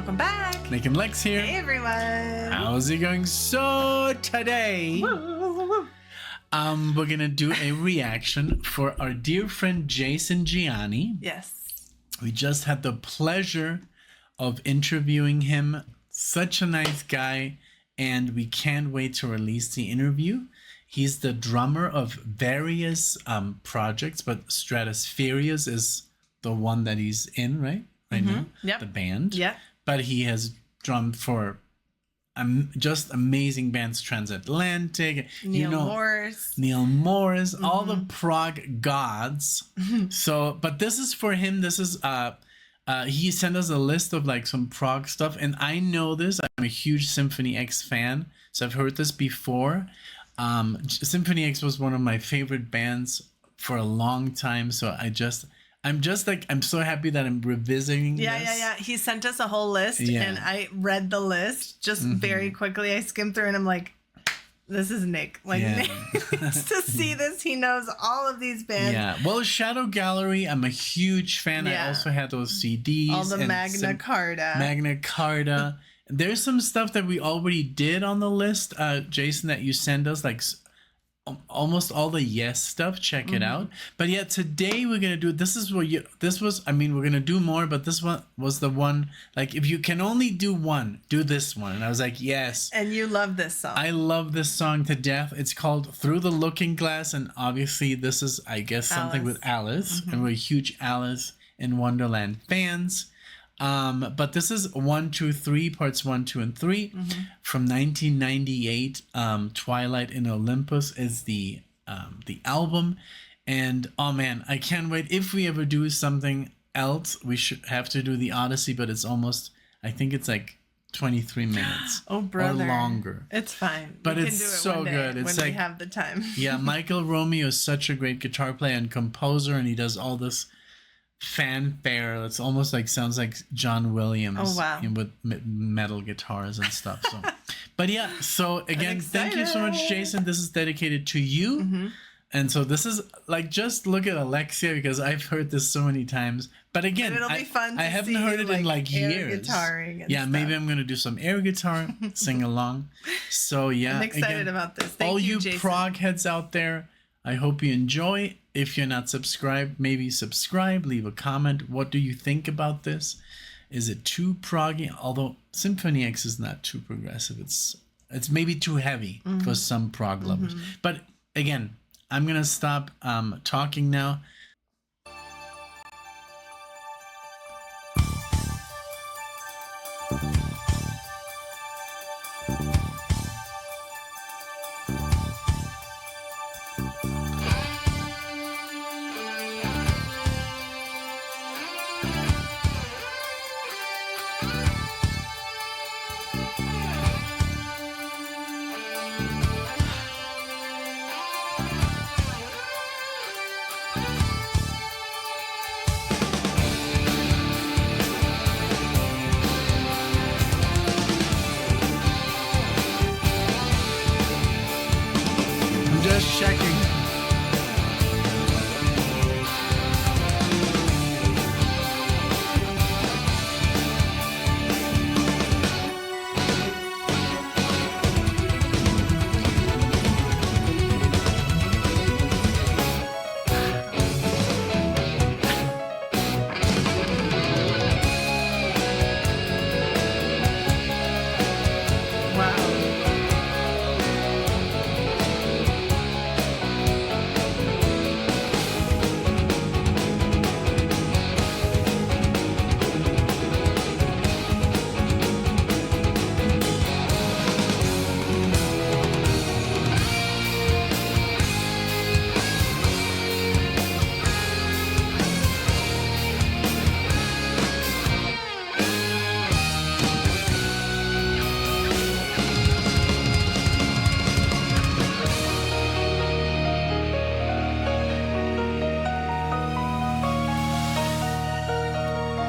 welcome back. NicknLex here. Hey everyone. How's it going? So today, we're gonna do a reaction for our dear friend Jason Gianni. Yes. We just had the pleasure of interviewing him. Such a nice guy, and we can't wait to release the interview. He's the drummer of various projects, but Stratusferias is the one that he's in right now. Yep. The band. Yeah. But he has drummed for just amazing bands, Transatlantic, Neil Morris, all the prog gods. So, but this is for him. This is he sent us a list of like some prog stuff, and I know this. I'm a huge Symphony X fan, so I've heard this before. Symphony X was one of my favorite bands for a long time, so I'm so happy that I'm revisiting this. Yeah. He sent us a whole list, and I read the list just very quickly. I skimmed through, and I'm like, this is Nick. Like, Nick needs to see this. He knows all of these bands. Yeah. Well, Shadow Gallery, I'm a huge fan. Yeah. I also had those CDs. All the Magna Carta. Magna Carta. There's some stuff that we already did on the list, Jason, that you send us, like almost all the Yes stuff. Check it out. But yeah, today we're gonna do we're gonna do more, but this one was the one, like, if you can only do one, do this one. And I was like, yes. And you love this song. I love this song to death. It's called Through the Looking Glass, and obviously this is, I guess, something with Alice, and we're huge Alice in Wonderland fans. But this is 1, 2, 3, parts 1, 2, and 3 from 1998. Twilight in Olympus is the album, and oh man, I can't wait. If we ever do something else, we should have to do the Odyssey, but it's almost, I think it's like 23 minutes or longer. It's fine, but we it's can do it so good. It's when we have the time. Yeah, Michael Romeo is such a great guitar player and composer, and he does all this fanfare. It's almost like, sounds like John Williams with metal guitars and stuff. So but yeah, so again, thank you so much, Jason. This is dedicated to you. And so this is like, just look at Alexia, because I've heard this so many times, but again, it'll be fun to I haven't see, heard it in like air years. Guitaring and stuff. Maybe I'm gonna do some air guitar, sing along. So yeah, I'm excited about this. Thank you, Jason. prog heads out there, I hope you enjoy. If you're not subscribed, maybe subscribe, leave a comment. What do you think about this? Is it too proggy? Although Symphony X is not too progressive. It's maybe too heavy for some prog lovers. But again, I'm going to stop talking now. Just checking.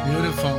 Beautiful.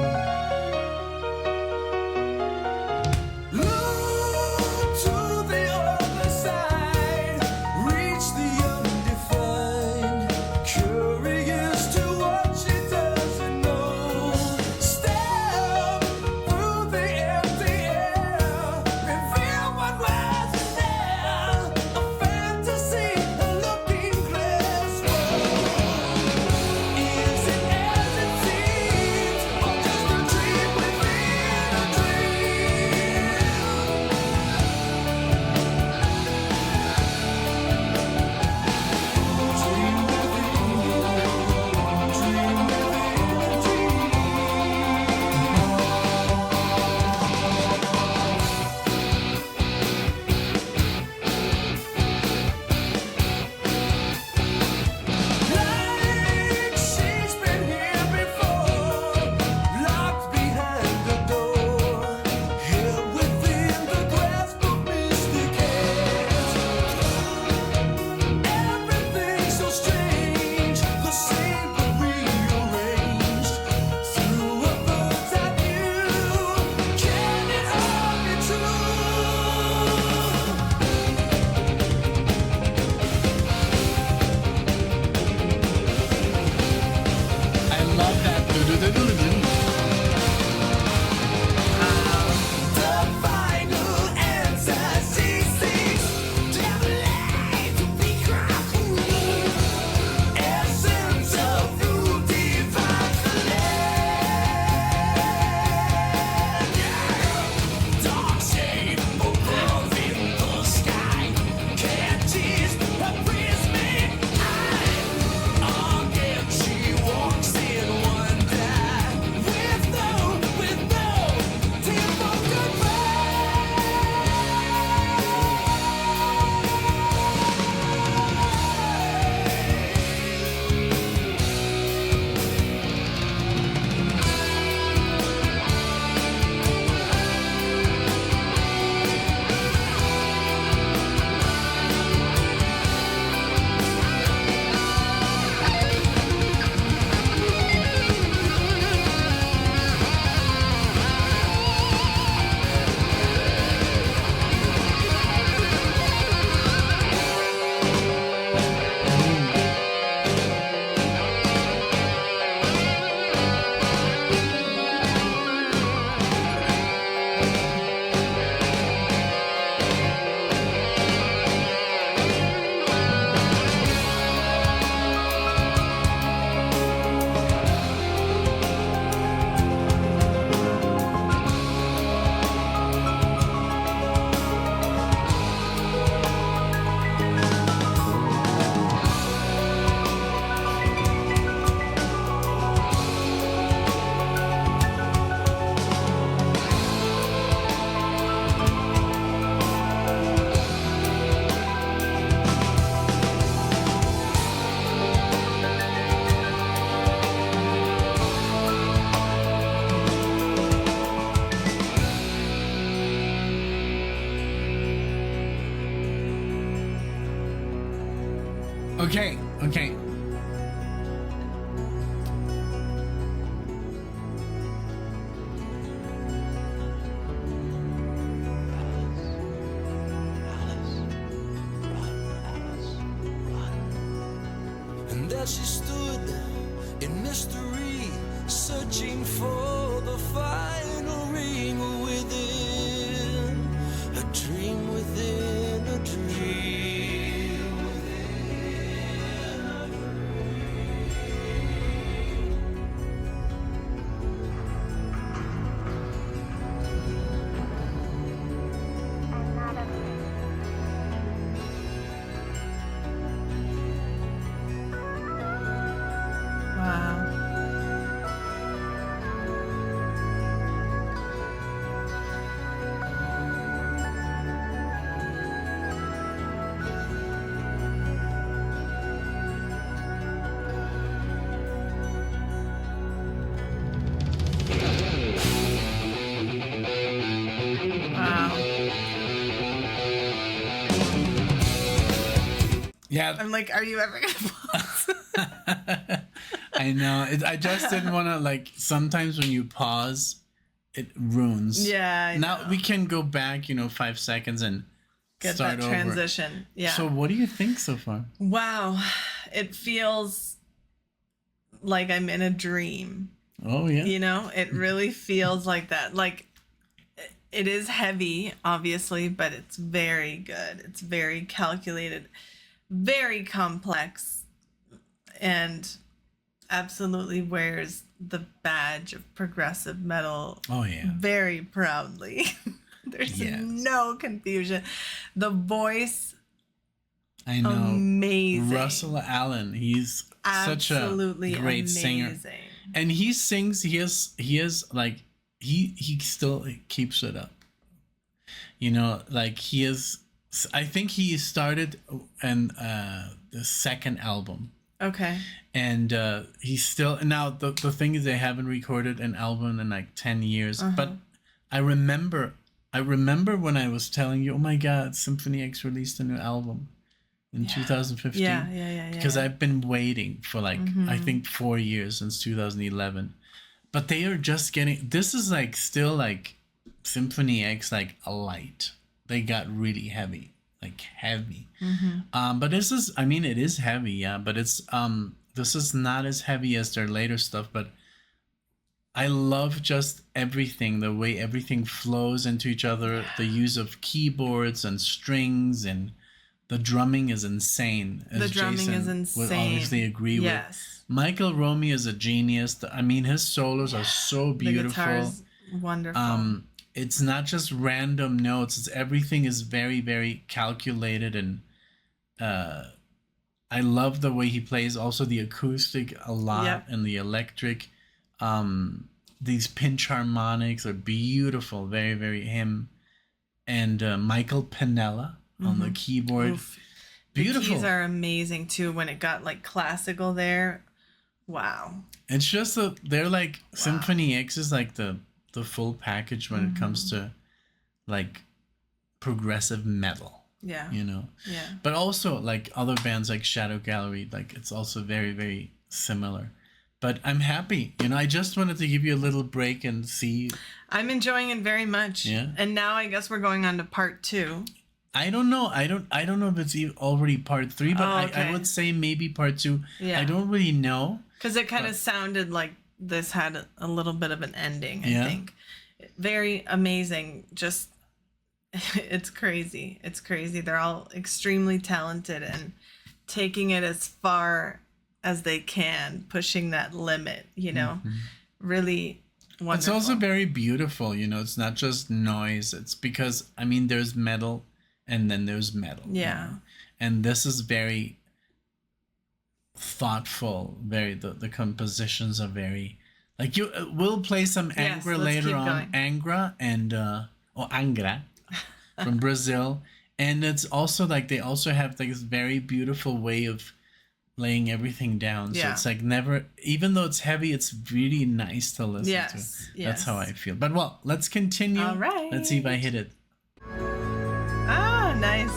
Okay. And there she stood in mystery, searching for the final ring within a dream within a dream within a Wow. Wow. Yeah. I'm like, are you ever gonna pause? I know. I just didn't want to, like, sometimes when you pause, it ruins. Yeah, I now know. we can go back, 5 seconds and Get start that over. transition. Yeah. So what do you think so far? Wow. It feels like I'm in a dream. Oh, yeah. It really feels like that. Like, it is heavy, obviously, but it's very good. It's very calculated, very complex, and absolutely wears the badge of progressive metal. Oh, yeah. Very proudly. There's no confusion. The voice, I know. amazing. Russell Allen, he's Absolutely such a great amazing. singer. And he sings, he is like, he still keeps it up. Like he is, I think he started in the second album. Okay. And he's still, now the thing is they haven't recorded an album in like 10 years. But I remember when I was telling you, oh my God, Symphony X released a new album in 2015. Yeah. Because I've been waiting for like, I think 4 years since 2011. But they are just getting, this is like still like Symphony X, like a light. They got really heavy, like heavy. But this is, I mean, it is heavy, yeah. But it's, this is not as heavy as their later stuff. But I love just everything, the way everything flows into each other, the use of keyboards and strings, and the drumming is insane. As The drumming Jason is insane. would obviously agree Yes. with. Michael Romy is a genius. I mean, his solos are so beautiful. The guitar's wonderful. It's not just random notes. It's everything is very, very calculated, and I love the way he plays. Also, the acoustic a lot, and the electric. These pinch harmonics are beautiful. Very, very him. And Michael Pennella on the keyboard. Oof. Beautiful. The keys are amazing too. When it got like classical there, wow. It's just they're like Symphony X is like the full package when it comes to like progressive metal. Yeah. Yeah. But also like other bands like Shadow Gallery, like it's also very, very similar. But I'm happy. I just wanted to give you a little break and see. I'm enjoying it very much. Yeah. And now I guess we're going on to part 2. I don't know. I don't know if it's already part 3, but I would say maybe part 2. Yeah. I don't really know. Because it kind of sounded like this had a little bit of an ending, I think. Very amazing. Just, it's crazy. It's crazy. They're all extremely talented and taking it as far as they can, pushing that limit, Really wonderful. It's also very beautiful, it's not just noise. It's because, I mean, there's metal and then there's metal. Yeah. And this is very thoughtful, the compositions are very, like, we'll play some Angra later on. Angra and, Angra from Brazil. And it's also like, they also have like this very beautiful way of laying everything down. So it's like never, even though it's heavy, it's really nice to listen to. That's how I feel. But well, let's continue. All right. Let's see if I hit it. Ah, nice.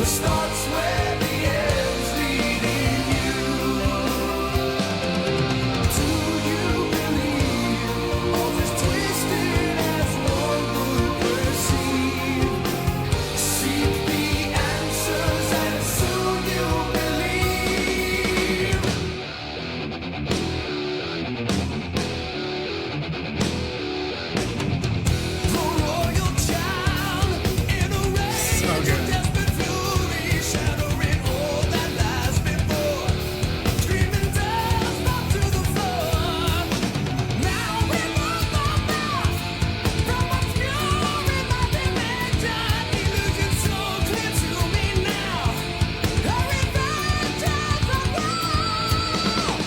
The start's where the end's leading you. Do you believe all is twisted as one would perceive? Seek the answers and soon you'll believe. The royal child in a rage of desperate fury, shattering all that lies before. Screaming dust up to the floor. Now we must not pass from obscure imagination. Illusion so clear to me now. A revenge has arrived.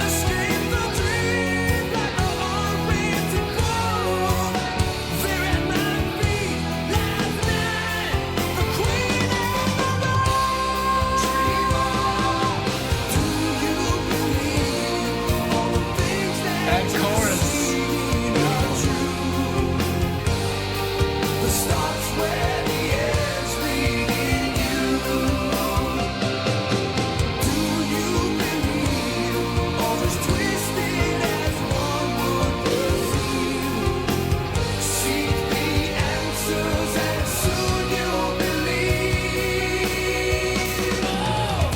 Escape the dream like a unwritten code. There at my feet last night, the queen and the road. Dream on. Do you believe all the things that That chorus. are true? The start's where the end's leading you. Do you believe all is twisted as one would perceive? Seek the answers and soon you'll believe. Oh.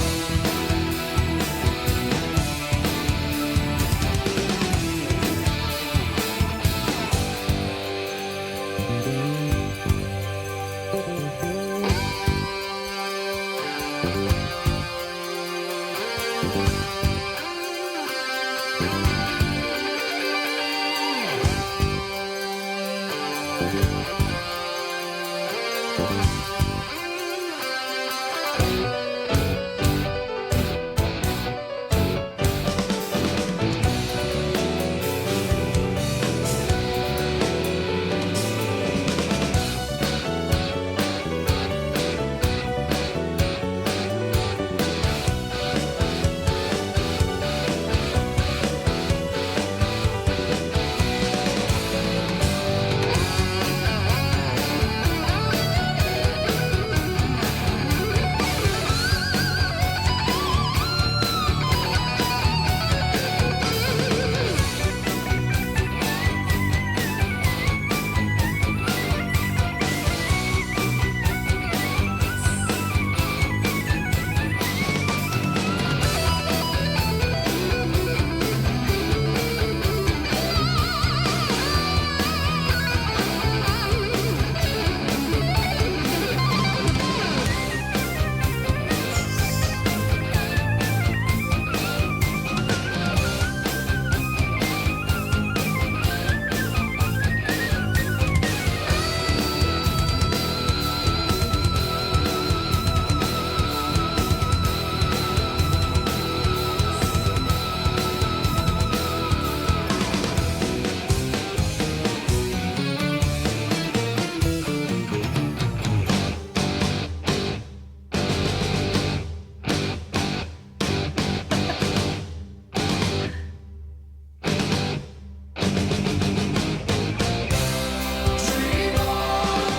Dream on.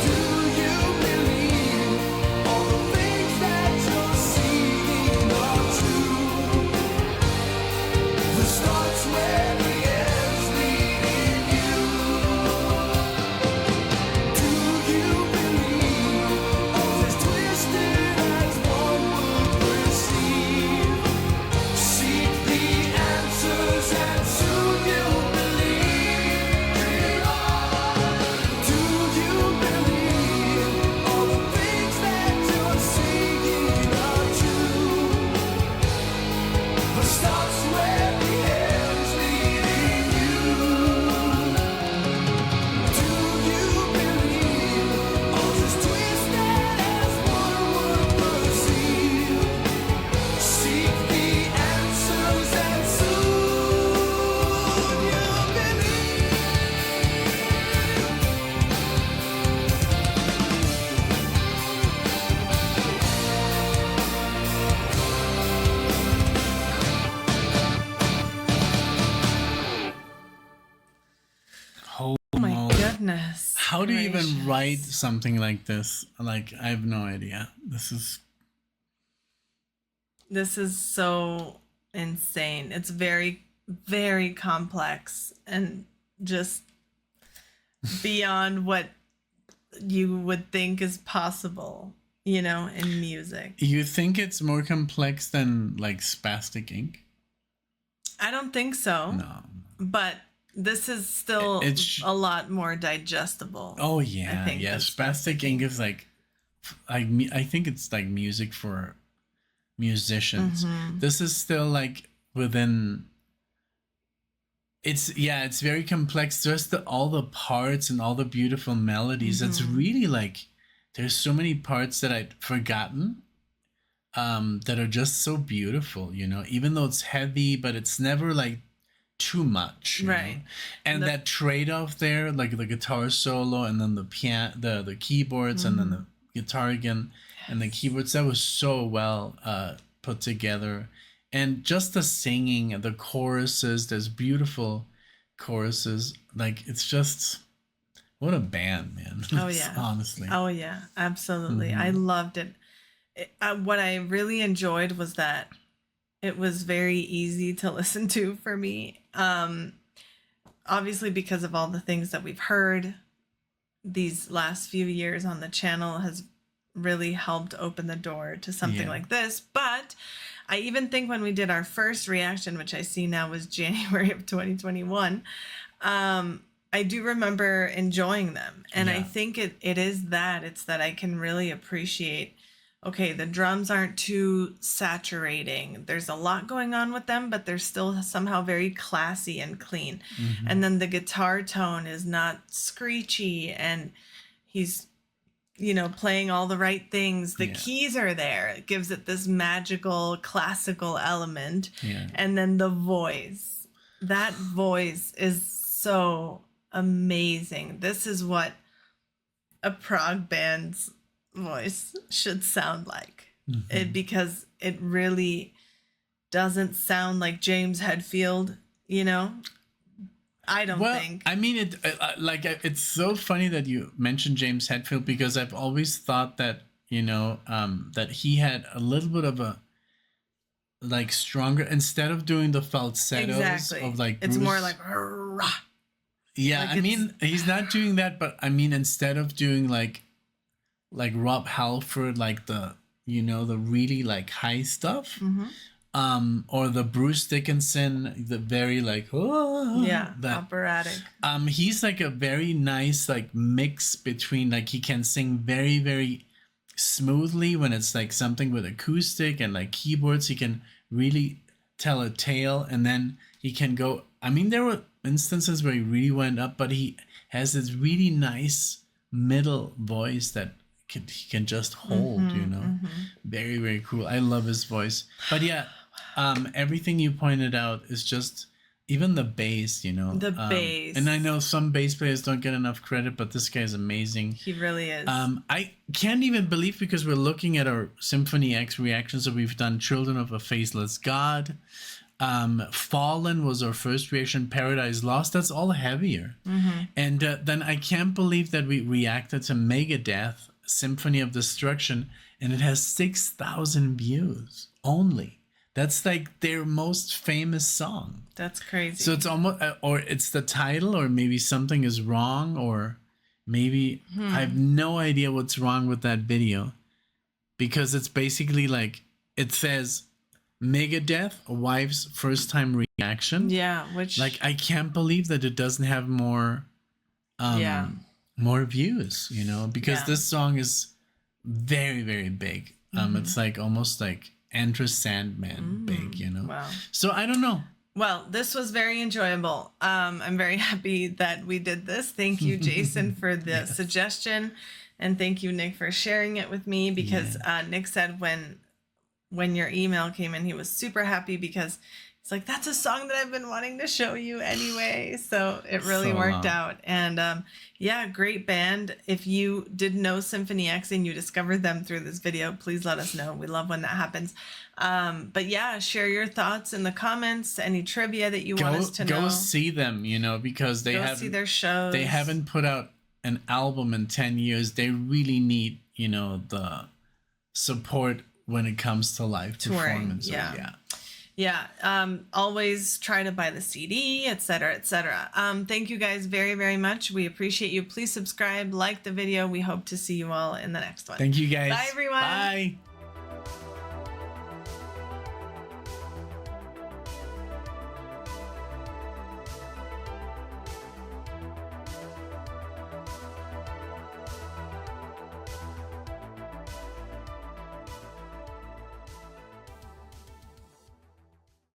Do you believe all the things that you're seeing are true? The start's where the end's leading you. Do you believe all is twisted as one would perceive? Seek the answers and soon you'll believe. Dream on. Do you believe all the things that you're seeing are true? The start's where the end's leading you. Do you believe all is twisted as one would perceive? Seek the answers and soon you'll believe. Oh Oh my moly. goodness. How do you even gracious. write something like this? Like, I have no idea. This is so insane. It's very, very complex and just beyond what you would think is possible, in music. You think it's more complex than like Spastic Ink? I don't think so. No. But this is still a lot more digestible. Oh yeah, I think, yeah. Spastic Ink is like I think it's like music for musicians. Mm-hmm. This is still like within. It's very complex. Just all the parts and all the beautiful melodies. Mm-hmm. It's really like there's so many parts that I'd forgotten. That are just so beautiful, even though it's heavy, but it's never like too much, you right know? And that trade-off there, like the guitar solo and then the piano, the keyboards, and then the guitar again, and the keyboards, that was so well put together. And just the singing, the choruses, there's beautiful choruses. Like, it's just, what a band, man. Oh yeah. Honestly. Oh yeah, absolutely. I loved it. What I really enjoyed was that it was very easy to listen to for me. Obviously, because of all the things that we've heard these last few years on the channel has really helped open the door to something like this. But I even think when we did our first reaction, which I see now was January of 2021, I do remember enjoying them. And I think it is that. It's that I can really appreciate, okay, the drums aren't too saturating. There's a lot going on with them, but they're still somehow very classy and clean. Mm-hmm. And then the guitar tone is not screechy, and he's, playing all the right things. The keys are there. It gives it this magical classical element. Yeah. And then the voice. That voice is so amazing. This is what a prog band's voice should sound like. Because it really doesn't sound like James Hetfield, I don't think. I mean, it's so funny that you mentioned James Hetfield, because I've always thought that, that he had a little bit of a, like, stronger, instead of doing the falsettos of like it's Bruce, more like rah. Yeah, like I mean, he's not doing that, but I mean, instead of doing like Rob Halford, like the the really like high stuff, or the Bruce Dickinson, the very like operatic. He's like a very nice like mix between, like, he can sing very, very smoothly when it's like something with acoustic and like keyboards. He can really tell a tale, and then he can go. I mean, there were instances where he really went up, but he has this really nice middle voice that he can just hold, Very, very cool. I love his voice. But yeah, everything you pointed out is just, even the bass, The bass. And I know some bass players don't get enough credit, but this guy's amazing. He really is. I can't even believe, because we're looking at our Symphony X reactions, so we've done Children of a Faceless God. Fallen was our first reaction. Paradise Lost, that's all heavier. And then I can't believe that we reacted to Megadeth, Symphony of Destruction, and it has 6,000 views only. That's like their most famous song. That's crazy. So it's almost, or it's the title, or maybe something is wrong, or maybe I have no idea what's wrong with that video, because it's basically like, it says Megadeth, a wife's first time reaction. Yeah, which, like, I can't believe that it doesn't have more more views, because this song is very, very big. It's like almost like Enter Sandman big, Wow. So I don't know. Well, this was very enjoyable. I'm very happy that we did this. Thank you, Jason, for the suggestion, and thank you, Nick, for sharing it with me, because Nick said when your email came in, he was super happy, because it's like, that's a song that I've been wanting to show you anyway. So it really worked out. And great band. If you did know Symphony X and you discovered them through this video, please let us know. We love when that happens. But yeah, share your thoughts in the comments, any trivia that you want us to know. Go see them, because they see their shows. They haven't put out an album in 10 years, they really need, you know, the support when it comes to live performances. Yeah. Always try to buy the CD, etc., etc. Thank you guys very, very much. We appreciate you. Please subscribe, like the video. We hope to see you all in the next one. Thank you guys. Bye, everyone. Bye.